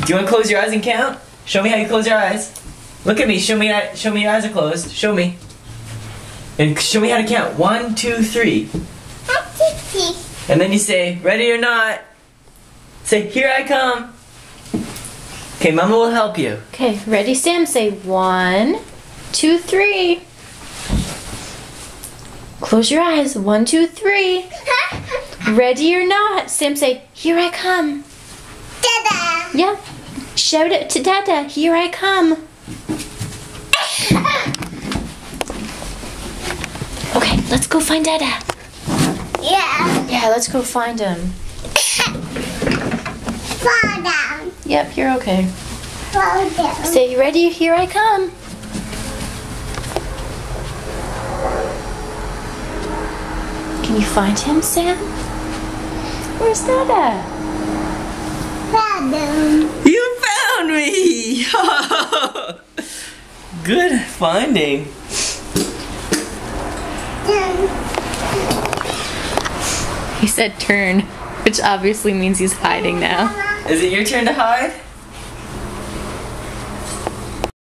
Do you want to close your eyes and count? Show me how you close your eyes. Look at me. Show me your eyes are closed. Show me. And show me how to count. 1, 2, 3. And then you say, ready or not. Say, here I come. Okay, Mama will help you. Okay, ready, Sam? Say 1, 2, 3. Close your eyes. 1, 2, 3. Ready or not. Sam, say, here I come. Dada. Yeah. Shout it to Dada. Here I come. Okay, let's go find Dada. Yeah. Yeah, let's go find him. Fall down. Yep, you're okay. Fall down. Say, you ready? Here I come. Can you find him, Sam? Where's Dada? Fall down. You found me! Good finding. He said turn, which obviously means he's hiding now. Is it your turn to hide?